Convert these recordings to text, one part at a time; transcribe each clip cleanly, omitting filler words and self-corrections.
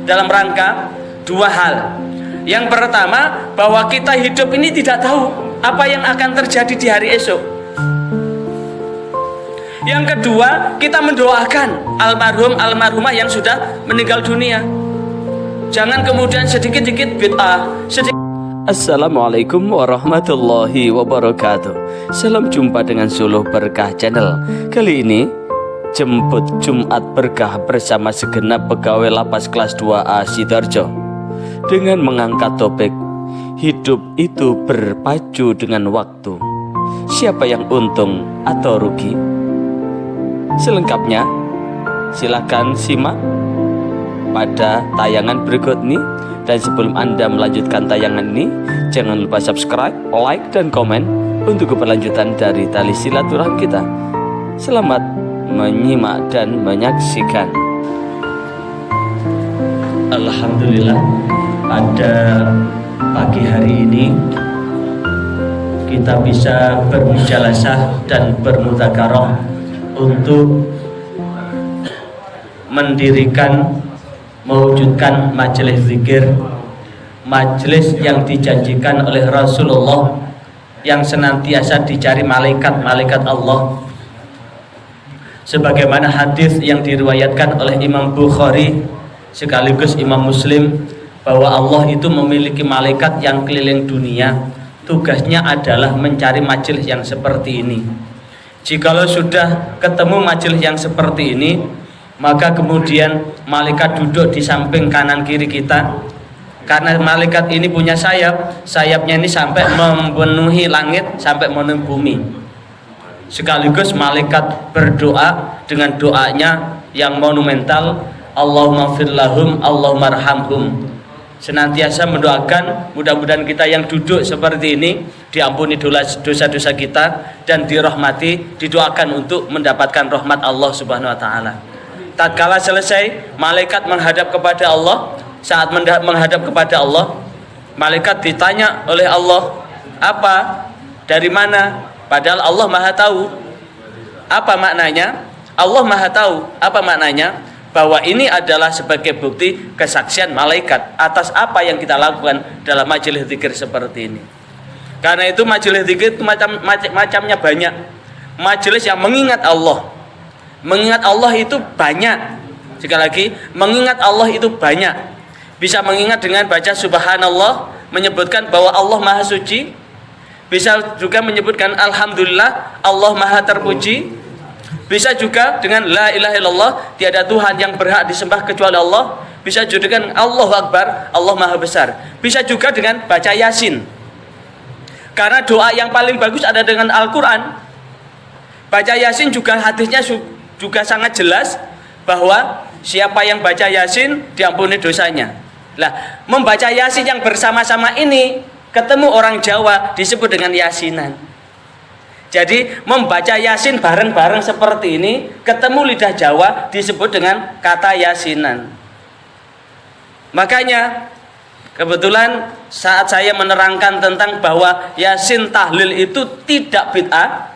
dalam rangka dua hal. Yang pertama, bahwa kita hidup ini tidak tahu apa yang akan terjadi di hari esok. Yang kedua, kita mendoakan almarhum almarhumah yang sudah meninggal dunia. Jangan kemudian sedikit-sedikit bid'ah. Assalamualaikum warahmatullahi wabarakatuh. Salam jumpa dengan Suluh Berkah Channel. Kali ini jemput Jumat Berkah bersama segenap pegawai lapas kelas 2A Sidoarjo dengan mengangkat topik hidup itu berpacu dengan waktu. Siapa yang untung atau rugi? Selengkapnya silakan simak pada tayangan berikut ini. Dan sebelum Anda melanjutkan tayangan ini, jangan lupa subscribe, like, dan komen untuk keberlanjutan dari tali silaturahmi kita. Selamat menyimak dan menyaksikan. Alhamdulillah, pada pagi hari ini kita bisa bermujalasah dan bermudzakarah untuk mewujudkan majelis zikir, majelis yang dijanjikan oleh Rasulullah, yang senantiasa dicari malaikat-malaikat Allah, sebagaimana hadis yang diriwayatkan oleh Imam Bukhari sekaligus Imam Muslim, bahwa Allah itu memiliki malaikat yang keliling dunia, tugasnya adalah mencari majelis yang seperti ini. Jikalau sudah ketemu majelis yang seperti ini, maka kemudian malaikat duduk di samping kanan kiri kita. Karena malaikat ini punya sayap, sayapnya ini sampai memenuhi langit, sampai memenuhi bumi. Sekaligus malaikat berdoa dengan doanya yang monumental, Allahumma fir lahum, Allahumma arhamhum. Senantiasa mendoakan mudah-mudahan kita yang duduk seperti ini diampuni dosa-dosa kita dan dirahmati, didoakan untuk mendapatkan rahmat Allah Subhanahu wa taala. Tatkala selesai, malaikat menghadap kepada Allah. Saat menghadap kepada Allah, malaikat ditanya oleh Allah, apa? Dari mana? Padahal Allah Maha tahu. Apa maknanya? Allah Maha tahu. Apa maknanya? Bahwa ini adalah sebagai bukti kesaksian malaikat atas apa yang kita lakukan dalam majelis zikir seperti ini. Karena itu majelis zikir itu macamnya banyak. Majelis yang mengingat Allah. Mengingat Allah itu banyak. Sekali lagi, mengingat Allah itu banyak. Bisa mengingat dengan baca subhanallah, menyebutkan bahwa Allah Maha Suci. Bisa juga menyebutkan alhamdulillah, Allah Maha Terpuji. Bisa juga dengan la ilaha illallah, tiada Tuhan yang berhak disembah kecuali Allah. Bisa juga dengan Allahu Akbar, Allah Maha Besar. Bisa juga dengan baca Yasin. Karena doa yang paling bagus ada dengan Al-Quran. Baca Yasin juga hadisnya juga sangat jelas bahwa siapa yang baca Yasin diampuni dosanya. Lah, membaca Yasin yang bersama-sama ini ketemu orang Jawa disebut dengan yasinan. Jadi membaca Yasin bareng-bareng seperti ini ketemu lidah Jawa disebut dengan kata yasinan. Makanya kebetulan saat saya menerangkan tentang bahwa Yasin tahlil itu tidak bid'ah,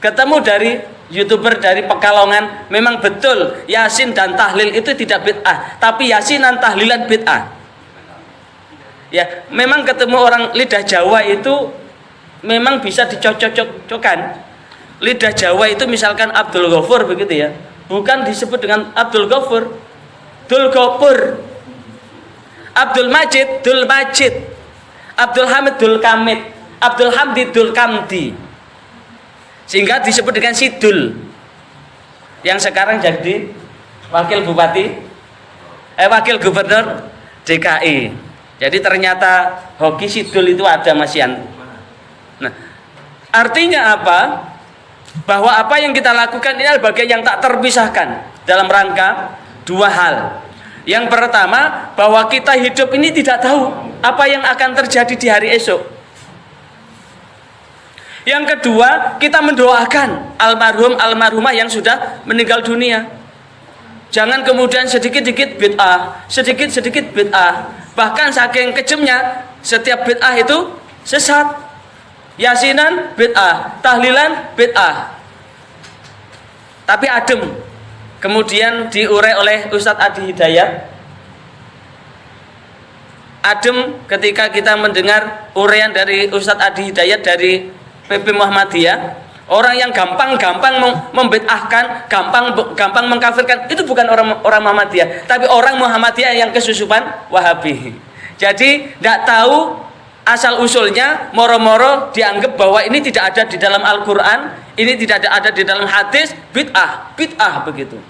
ketemu dari YouTuber dari Pekalongan, memang betul Yasin dan tahlil itu tidak bid'ah, tapi yasinan tahlilan bid'ah. Ya, memang ketemu orang lidah Jawa itu memang bisa dicocok-cocokkan. Lidah Jawa itu misalkan Abdul Ghafur begitu ya, bukan disebut dengan Abdul Ghafur, Dul Ghafur. Abdul Majid, Dul Majid. Abdul Hamid, Dul Kamid. Abdul Hamdi, Dul Kamdi. Sehingga disebut dengan Sidul, yang sekarang jadi wakil gubernur DKI. Jadi ternyata hoki Sidul itu ada, Mas Yan. Nah, artinya apa? Bahwa apa yang kita lakukan ini adalah bagian yang tak terpisahkan dalam rangka dua hal. Yang pertama, bahwa kita hidup ini tidak tahu apa yang akan terjadi di hari esok. Yang kedua, kita mendoakan almarhum almarhumah yang sudah meninggal dunia. Jangan kemudian sedikit-sedikit bid'ah, sedikit-sedikit bid'ah. Bahkan saking kejamnya, setiap bid'ah itu sesat. Yasinan bid'ah, tahlilan bid'ah. Tapi adem. Kemudian diurai oleh Ustadz Adi Hidayat adem ketika kita mendengar uraian dari Ustadz Adi Hidayat dari PP Muhammadiyah. Orang yang gampang-gampang membid'ahkan, gampang mengkafirkan, itu bukan orang Muhammadiyah, tapi orang Muhammadiyah yang kesusupan Wahabi. Jadi tidak tahu asal usulnya, moro-moro dianggap bahwa ini tidak ada di dalam Al-Quran, ini tidak ada di dalam hadis, bid'ah begitu.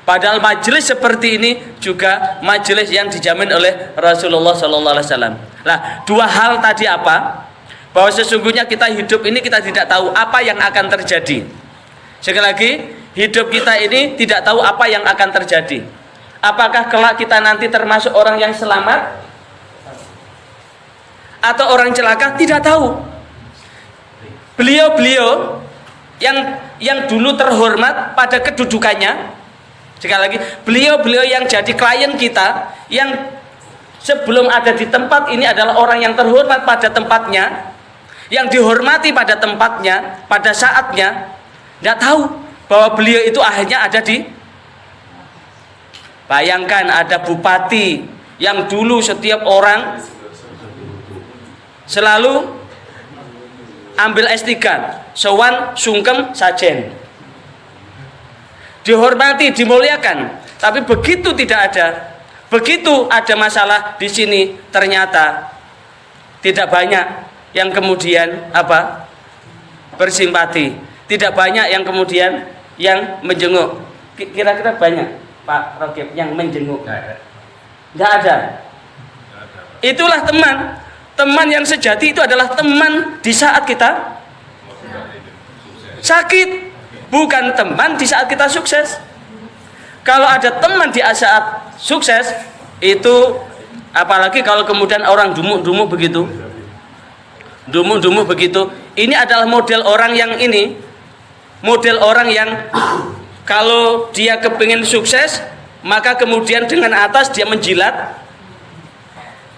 Padahal majelis seperti ini juga majelis yang dijamin oleh Rasulullah SAW. Nah, dua hal tadi apa? Bahwa sesungguhnya kita hidup ini kita tidak tahu apa yang akan terjadi. Sekali lagi, hidup kita ini tidak tahu apa yang akan terjadi. Apakah kelak kita nanti termasuk orang yang selamat atau orang celaka? Tidak tahu. Beliau-beliau yang dulu terhormat pada kedudukannya, sekali lagi, beliau-beliau yang jadi klien kita, yang sebelum ada di tempat ini adalah orang yang terhormat pada tempatnya, yang dihormati pada tempatnya, pada saatnya, tidak tahu bahwa beliau itu akhirnya ada di, bayangkan ada bupati yang dulu setiap orang selalu ambil S3, sowan, sungkem, sajen, dihormati, dimuliakan, tapi begitu begitu ada masalah di sini, ternyata tidak banyak yang kemudian bersimpati, tidak banyak yang kemudian yang menjenguk. Kira-kira banyak Pak Rokib yang menjenguk? Tidak ada. Itulah teman yang sejati, itu adalah teman di saat kita sakit, bukan teman di saat kita sukses. Kalau ada teman di saat sukses, itu apalagi kalau kemudian orang dumuk-dumuk begitu, ini adalah model orang yang kalau dia kepingin sukses, maka kemudian dengan atas dia menjilat,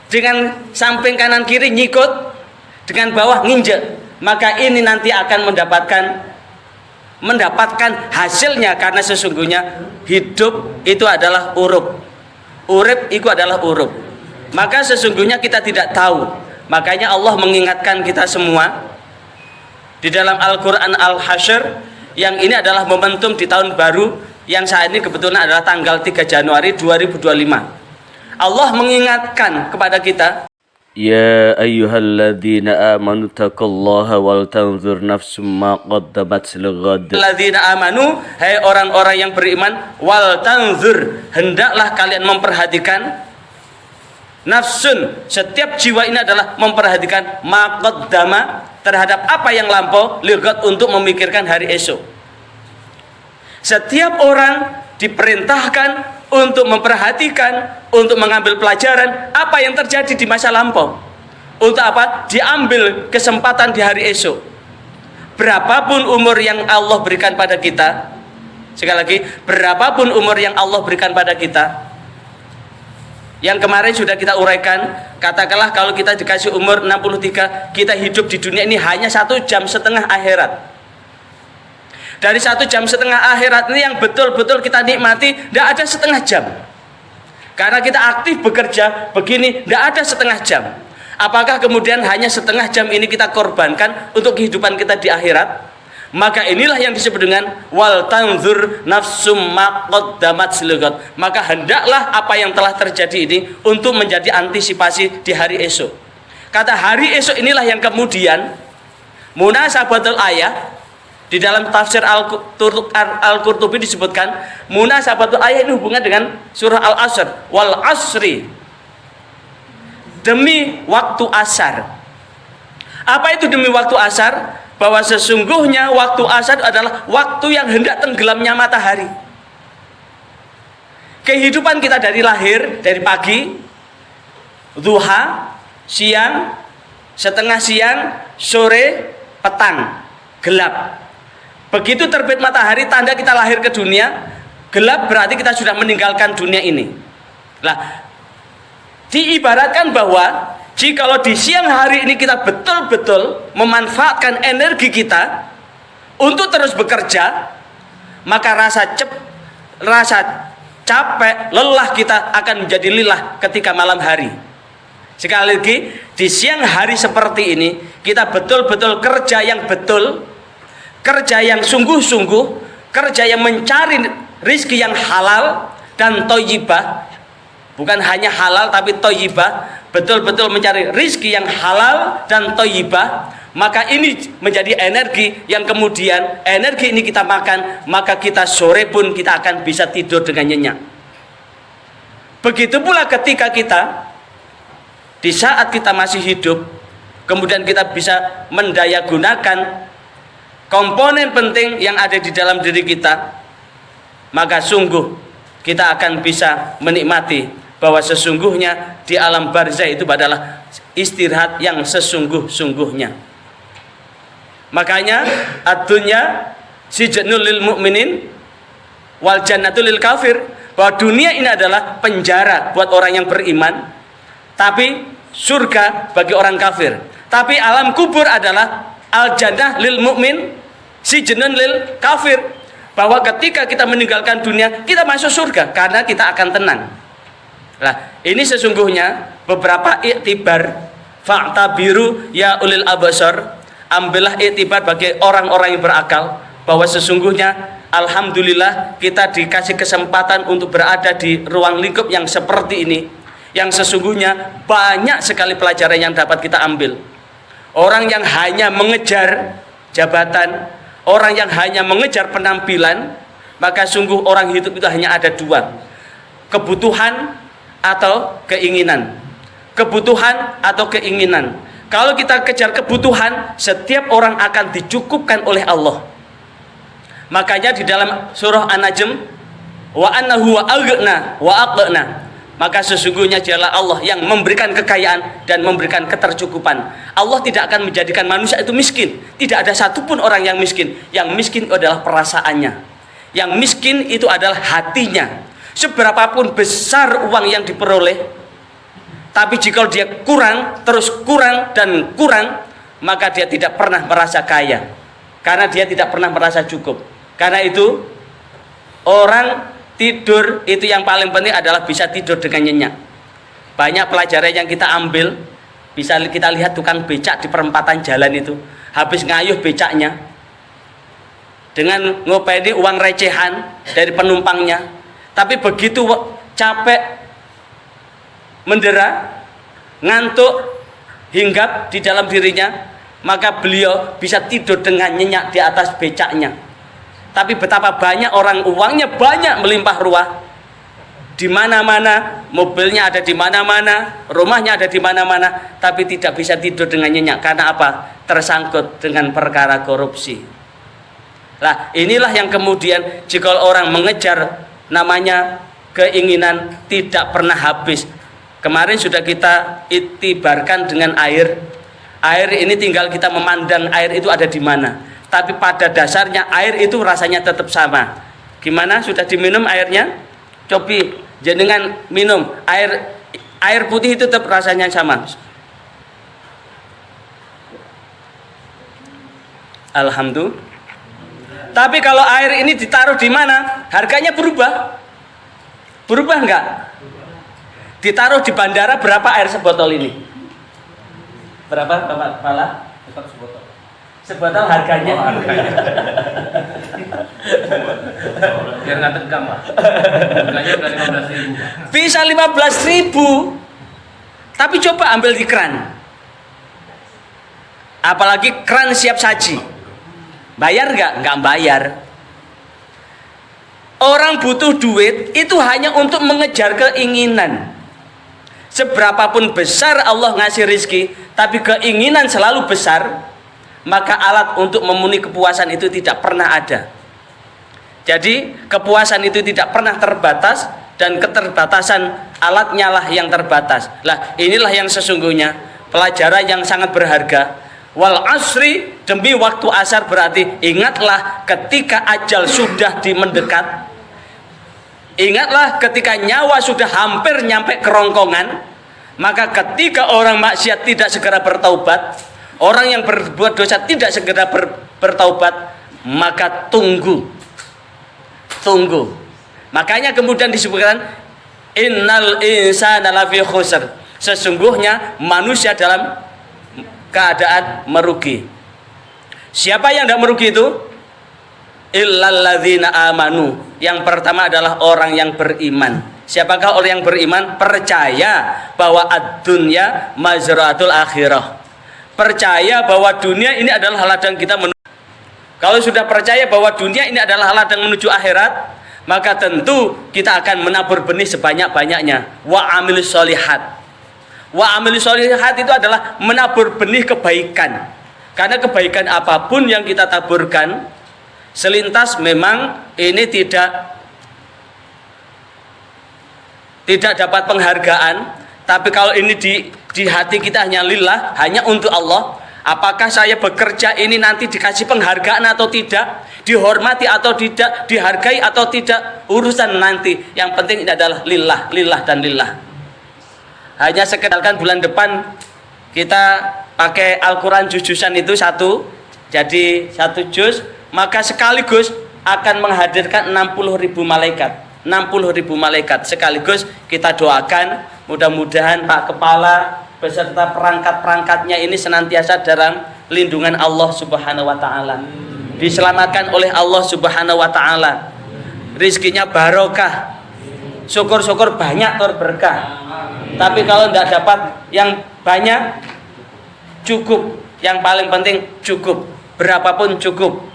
dengan samping kanan kiri nyikut, dengan bawah nginjek, maka ini nanti akan mendapatkan hasilnya, karena sesungguhnya hidup itu adalah urip itu adalah urip. Maka sesungguhnya kita tidak tahu. Makanya Allah mengingatkan kita semua di dalam Al-Quran Al-Hasyr, yang ini adalah momentum di tahun baru yang saat ini kebetulan adalah tanggal 3 Januari 2025. Allah mengingatkan kepada kita, Ya ayyuhalladzina amanu taqullaha wal tanzur nafsum ma qaddamat lighad. Alladzina amanu, hai orang-orang yang beriman, wal tanzur, hendaklah kalian memperhatikan, nafsun, setiap jiwa ini adalah memperhatikan ma qaddama, terhadap apa yang lampau, lighad, untuk memikirkan hari esok. Setiap orang diperintahkan untuk memperhatikan, untuk mengambil pelajaran apa yang terjadi di masa lampau. Untuk apa? Diambil kesempatan di hari esok. Berapapun umur yang Allah berikan pada kita, sekali lagi, berapapun umur yang Allah berikan pada kita, yang kemarin sudah kita uraikan, katakanlah kalau kita dikasih umur 63, kita hidup di dunia ini hanya 1,5 jam akhirat. Dari 1,5 jam akhirat ini yang betul-betul kita nikmati, tidak ada setengah jam. Karena kita aktif bekerja begini, tidak ada setengah jam. Apakah kemudian hanya setengah jam ini kita korbankan untuk kehidupan kita di akhirat? Maka inilah yang disebut dengan wal tanzur nafsum ma qaddamat lighad. Maka hendaklah apa yang telah terjadi ini untuk menjadi antisipasi di hari esok. Kata hari esok inilah yang kemudian munasabatul ayah, di dalam tafsir Al-Qurtubi disebutkan munasabatul ayah ini hubungan dengan surah Al-Asr, wal asri, demi waktu asar. Apa itu demi waktu asar? Bahwa sesungguhnya waktu asar adalah waktu yang hendak tenggelamnya matahari. Kehidupan kita dari lahir, dari pagi, duha, siang, setengah siang, sore, petang, gelap. Begitu terbit matahari, tanda kita lahir ke dunia. Gelap berarti kita sudah meninggalkan dunia ini. Nah, diibaratkan bahwa jikalau di siang hari ini kita betul-betul memanfaatkan energi kita untuk terus bekerja, maka rasa capek, lelah kita akan menjadi lelah ketika malam hari. Sekali lagi, di siang hari seperti ini kita betul-betul kerja yang betul, kerja yang sungguh-sungguh, kerja yang mencari rizki yang halal dan thayyibah. Bukan hanya halal tapi thayyibah, betul-betul mencari rizki yang halal dan thayyibah. Maka ini menjadi energi yang kemudian energi ini kita makan, maka kita sore pun kita akan bisa tidur dengan nyenyak. Begitu pula ketika kita di saat kita masih hidup, kemudian kita bisa mendayagunakan komponen penting yang ada di dalam diri kita, maka sungguh kita akan bisa menikmati bahwa sesungguhnya di alam barzah itu adalah istirahat yang sesungguh-sungguhnya. Makanya ad-dunya sijnul lil mu'minin wal jannatu lil kafir, bahwa dunia ini adalah penjara buat orang yang beriman, tapi surga bagi orang kafir. Tapi alam kubur adalah al-jannah lil mu'min, sijnun lil kafir, bahwa ketika kita meninggalkan dunia kita masuk surga karena kita akan tenang. Nah, ini sesungguhnya beberapa iktibar, fa'tabiru ya ulil absar, ambillah iktibar bagi orang-orang yang berakal, bahwa sesungguhnya alhamdulillah kita dikasih kesempatan untuk berada di ruang lingkup yang seperti ini, yang sesungguhnya banyak sekali pelajaran yang dapat kita ambil. Orang yang hanya mengejar jabatan, orang yang hanya mengejar penampilan, maka sungguh orang hidup itu hanya ada dua: kebutuhan atau keinginan. Kebutuhan atau keinginan. Kalau kita kejar kebutuhan, setiap orang akan dicukupkan oleh Allah. Makanya di dalam surah An-Najm, wa annahu wa aghna wa aqna, maka sesungguhnya dialah Allah yang memberikan kekayaan dan memberikan ketercukupan. Allah tidak akan menjadikan manusia itu miskin. Tidak ada satupun orang yang miskin. Yang miskin adalah perasaannya. Yang miskin itu adalah hatinya. Seberapapun besar uang yang diperoleh, tapi jika dia kurang, terus kurang dan kurang, maka dia tidak pernah merasa kaya, karena dia tidak pernah merasa cukup. Karena itu orang tidur itu yang paling penting adalah bisa tidur dengan nyenyak. Banyak pelajaran yang kita ambil, bisa kita lihat tukang becak di perempatan jalan itu, habis ngayuh becaknya dengan ngopeni uang recehan dari penumpangnya, tapi begitu capek, mendera, ngantuk, hinggap di dalam dirinya, maka beliau bisa tidur dengan nyenyak di atas becaknya. Tapi betapa banyak orang uangnya banyak melimpah ruah, di mana-mana, mobilnya ada di mana-mana, rumahnya ada di mana-mana, tapi tidak bisa tidur dengan nyenyak. Karena apa? Tersangkut dengan perkara korupsi. Nah, inilah yang kemudian jika orang mengejar namanya keinginan tidak pernah habis. Kemarin sudah kita itibarkan dengan air. Air ini tinggal kita memandang air itu ada di mana. Tapi pada dasarnya air itu rasanya tetap sama. Gimana? Sudah diminum airnya? Cobi jenengan minum air putih itu tetap rasanya sama. Alhamdulillah. Tapi kalau air ini ditaruh di mana, harganya berubah. Berubah enggak? Ditaruh di bandara, berapa air sebotol ini? Berapa Bapak Kepala? Sebotol. Sebotol harganya. Oh, harganya. Biar nggak tegang, Pak. Harganya udah 15.000. Bisa 15.000. Tapi coba ambil di keran. Apalagi keran siap saji. Bayar nggak? Nggak bayar. Orang butuh duit itu hanya untuk mengejar keinginan. Seberapapun besar Allah ngasih rizki, tapi keinginan selalu besar, maka alat untuk memenuhi kepuasan itu tidak pernah ada. Jadi kepuasan itu tidak pernah terbatas, dan keterbatasan alatnya lah yang terbatas. Lah, inilah yang sesungguhnya pelajaran yang sangat berharga. Wal asri, demi waktu asar, berarti ingatlah ketika ajal sudah mendekat. Ingatlah ketika nyawa sudah hampir nyampe kerongkongan. Maka ketika orang maksiat tidak segera bertaubat, orang yang berbuat dosa tidak segera bertaubat, maka tunggu. Makanya kemudian disebutkan innal insana lafi khusr. Sesungguhnya manusia dalam keadaan merugi. Siapa yang tidak merugi itu? Illalladzina amanu. Yang pertama adalah orang yang beriman. Siapakah orang yang beriman? Percaya bahwa ad-dunya mazra'atul akhirah. Percaya bahwa dunia ini adalah ladang kita menuju. Kalau sudah percaya bahwa dunia ini adalah ladang menuju akhirat, maka tentu kita akan menabur benih sebanyak-banyaknya. Wa amilus sholihat. Wa amilus sholihat itu adalah menabur benih kebaikan. Karena kebaikan apapun yang kita taburkan, selintas memang ini tidak dapat penghargaan. Tapi kalau ini di hati kita hanya lillah, hanya untuk Allah, apakah saya bekerja ini nanti dikasih penghargaan atau tidak, dihormati atau tidak, dihargai atau tidak, urusan nanti. Yang penting ini adalah lillah, lillah dan lillah. Hanya sekedar bulan depan kita pakai Al-Quran juz-juzan itu satu, jadi 1 juz, maka sekaligus akan menghadirkan 60.000 malaikat. 60.000 malaikat sekaligus kita doakan, mudah-mudahan Pak Kepala beserta perangkat-perangkatnya ini senantiasa dalam lindungan Allah Subhanahu wa taala. Diselamatkan oleh Allah Subhanahu wa taala. Rizkinya barokah. Syukur-syukur banyak berkah. Tapi kalau tidak dapat yang banyak, cukup. Yang paling penting cukup. Berapapun cukup.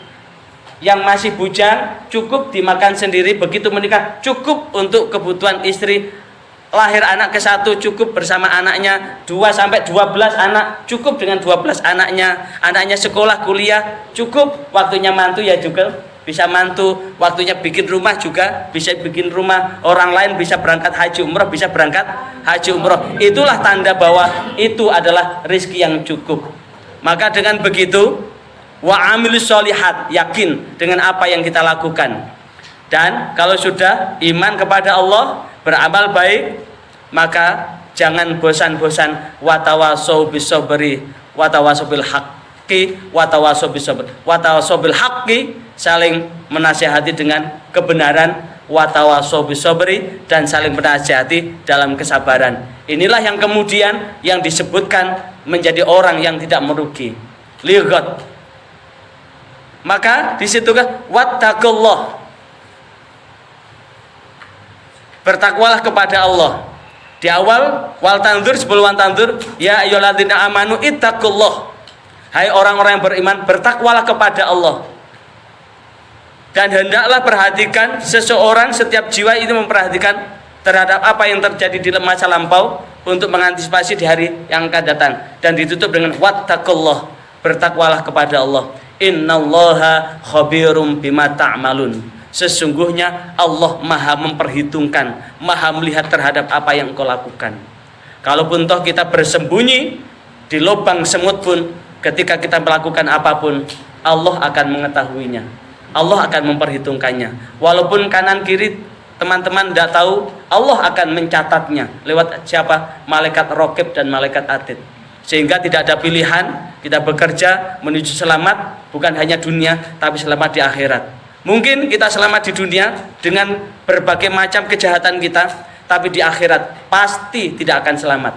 Yang masih bujang cukup dimakan sendiri, begitu menikah cukup untuk kebutuhan istri. Lahir anak ke-1 cukup bersama anaknya, 2 sampai 12 anak cukup dengan 12 anaknya sekolah kuliah cukup, waktunya mantu ya juga bisa mantu, waktunya bikin rumah juga bisa bikin rumah, orang lain bisa berangkat haji umroh, bisa berangkat haji umroh. Itulah tanda bahwa itu adalah rezeki yang cukup. Maka dengan begitu, wa amilus sholihat, yakin dengan apa yang kita lakukan. Dan kalau sudah iman kepada Allah, beramal baik, maka jangan bosan-bosan, watawasau bisabri, watawasau bil haqqi, watawasau bisabr, watawasau bil haqqi, saling menasihati dengan kebenaran, watawasau bisabri, dan saling menasihati dalam kesabaran. Inilah yang kemudian yang disebutkan menjadi orang yang tidak merugi. Lihat. Maka disitu kan wattaqullah, bertakwalah kepada Allah. Di awal wal tandur, sebelum wal tandur, ya ayyuhalladzina amanu ittaqullah. Hai orang-orang yang beriman, bertakwalah kepada Allah. Dan hendaklah perhatikan seseorang, setiap jiwa itu memperhatikan terhadap apa yang terjadi di masa lampau untuk mengantisipasi di hari yang akan datang. Dan ditutup dengan wattaqullah, bertakwalah kepada Allah. Innallaha khabirum bima ta'malun. Sesungguhnya Allah maha memperhitungkan, maha melihat terhadap apa yang engkau lakukan. Kalaupun toh kita bersembunyi di lubang semut pun, ketika kita melakukan apapun, Allah akan mengetahuinya, Allah akan memperhitungkannya. Walaupun kanan kiri teman-teman tidak tahu, Allah akan mencatatnya. Lewat siapa? Malaikat Raqib dan malaikat Atid. Sehingga tidak ada pilihan, kita bekerja menuju selamat, bukan hanya dunia, tapi selamat di akhirat. Mungkin kita selamat di dunia dengan berbagai macam kejahatan kita, tapi di akhirat pasti tidak akan selamat.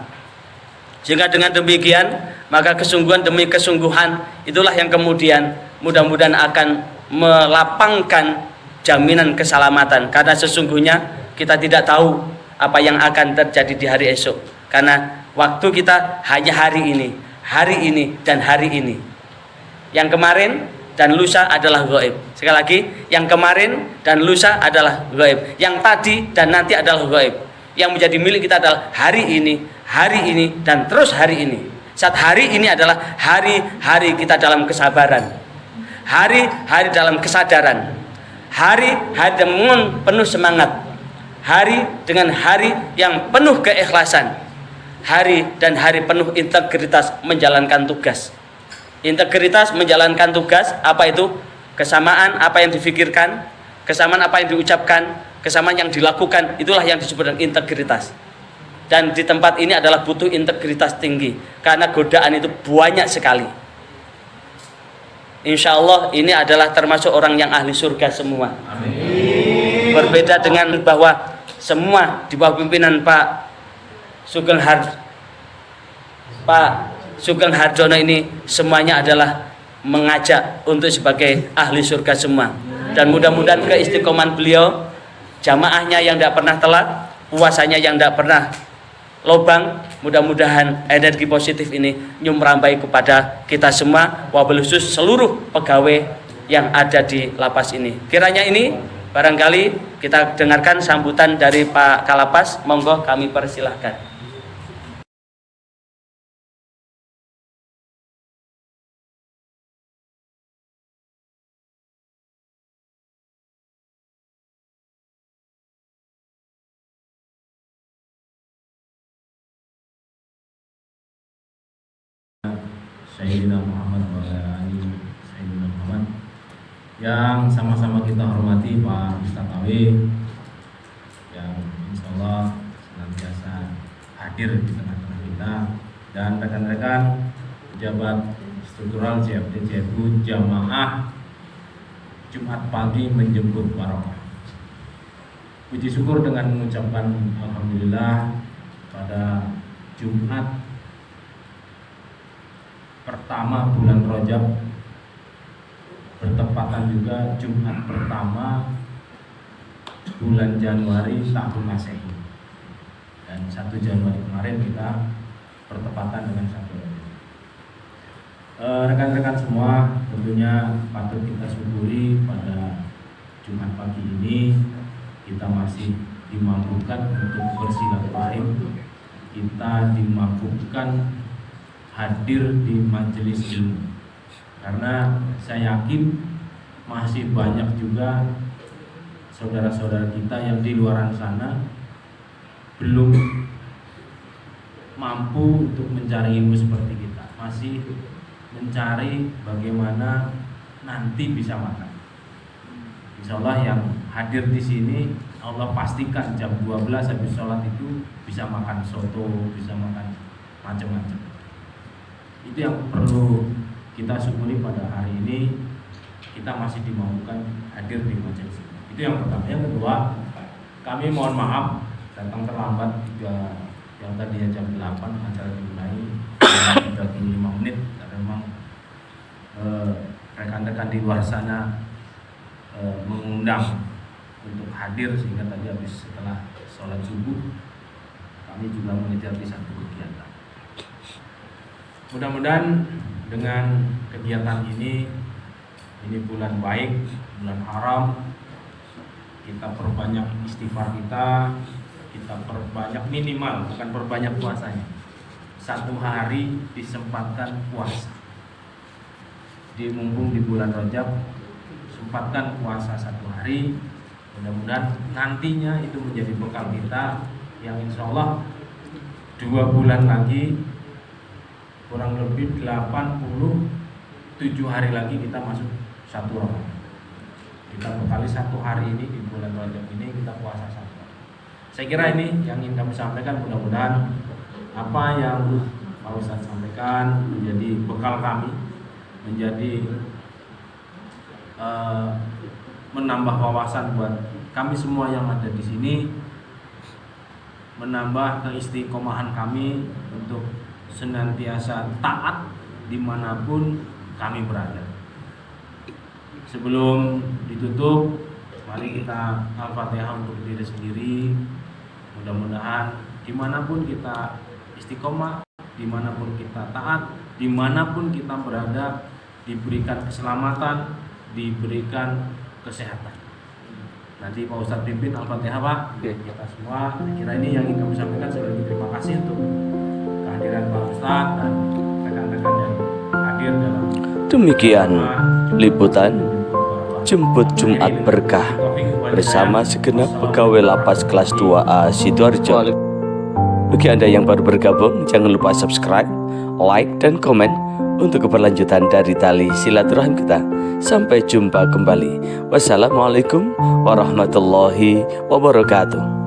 Sehingga dengan demikian, maka kesungguhan demi kesungguhan itulah yang kemudian mudah-mudahan akan melapangkan jaminan keselamatan. Karena sesungguhnya kita tidak tahu apa yang akan terjadi di hari esok. Karena waktu kita hanya hari ini dan hari ini. Yang kemarin dan lusa adalah gaib. Sekali lagi, yang kemarin dan lusa adalah gaib. Yang tadi dan nanti adalah gaib. Yang menjadi milik kita adalah hari ini, dan terus hari ini. Saat hari ini adalah hari-hari kita dalam kesabaran, hari-hari dalam kesadaran, hari-hari dengan penuh semangat, hari dengan hari yang penuh keikhlasan, hari dan hari penuh integritas menjalankan tugas. Integritas menjalankan tugas, apa itu? Kesamaan apa yang difikirkan, kesamaan apa yang diucapkan, kesamaan yang dilakukan, itulah yang disebut dengan integritas. Dan di tempat ini adalah butuh integritas tinggi, karena godaan itu banyak sekali. Insya Allah ini adalah termasuk orang yang ahli surga semua. Amin. Berbeda dengan bahwa semua di bawah pimpinan Pak Sugeng Pak Sugeng Harjono ini semuanya adalah mengajak untuk sebagai ahli surga semua. Dan mudah-mudahan keistiqomahan beliau, jamaahnya yang tidak pernah telat, puasanya yang tidak pernah lobang, mudah-mudahan energi positif ini nyumrambai kepada kita semua, wabil khusus seluruh pegawai yang ada di lapas ini. Kiranya ini barangkali kita dengarkan sambutan dari Pak Kalapas. Monggo kami persilahkan. Sayyidina Muhammad wa ala ali Sayyidina Muhammad, yang sama-sama kita hormati Pak Ustadz Awi, yang insya Allah senantiasa hadir di tengah-tengah kita, dan rekan-rekan pejabat struktural CFD CFU jamaah Jumat pagi menjemput barokah. Puji syukur dengan mengucapkan alhamdulillah pada Jumat pertama bulan Rajab, bertepatan juga Jumat pertama bulan Januari tahun Masehi, dan 1 Januari kemarin kita bertepatan dengan 1 Rajab. Rekan-rekan semua, tentunya patut kita syukuri pada Jumat pagi ini kita masih dimampukan untuk bersilaturahim, kita dimampukan hadir di majelis ilmu, karena saya yakin masih banyak juga saudara-saudara kita yang di luar sana belum mampu untuk mencari ilmu seperti kita, masih mencari bagaimana nanti bisa makan. Insya Allah yang hadir di sini Allah pastikan jam 12 habis sholat itu bisa makan soto, bisa makan macam-macam. Itu yang perlu kita syukuri pada hari ini, kita masih dimampukan hadir di majelis. Itu yang pertama. Yang kedua, kami mohon maaf datang terlambat yang tadinya jam 8 acara dimulai 35 menit, karena memang rekan-rekan di luar sana mengundang untuk hadir, sehingga tadi habis setelah sholat subuh kami juga mengejar di satu kegiatan. Mudah-mudahan dengan kegiatan ini bulan baik, bulan haram, kita perbanyak istighfar kita perbanyak, minimal bukan perbanyak puasanya, 1 hari disempatkan puasa. Mumpung di bulan Rajab, sempatkan puasa 1 hari. Mudah-mudahan nantinya itu menjadi bekal kita, yang insya Allah 2 bulan lagi, kurang lebih 87 hari lagi kita masuk 1 Ramadan. Kita bekali 1 hari ini di bulan Rajab ini kita puasa 1 hari. Saya kira ini yang ingin kami sampaikan. Mudah-mudahan apa yang Pak Ustadz sampaikan menjadi bekal kami, menjadi menambah wawasan buat kami semua yang ada di sini, menambah keistiqomahan kami untuk senantiasa taat dimanapun kami berada. Sebelum ditutup, mari kita Al-Fatihah untuk diri sendiri. Mudah-mudahan dimanapun kita istiqomah, dimanapun kita taat, dimanapun kita berada, diberikan keselamatan, diberikan kesehatan. Nanti Pak Ustadz pimpin Al-Fatihah, Pak. Kita semua, saya kira ini yang ingin kami sampaikan. Sekali lagi terima kasih untuk kehadiran Pak Ustadz dan rekan-rekan yang hadir dalam. Demikian liputan Jemput Jumat Berkah bersama segenap pegawai lapas kelas 2A Sidoarjo. Bagi Anda yang baru bergabung, jangan lupa subscribe, like, dan komen untuk keberlanjutan dari tali silaturahim kita. Sampai jumpa kembali. Wassalamualaikum warahmatullahi wabarakatuh.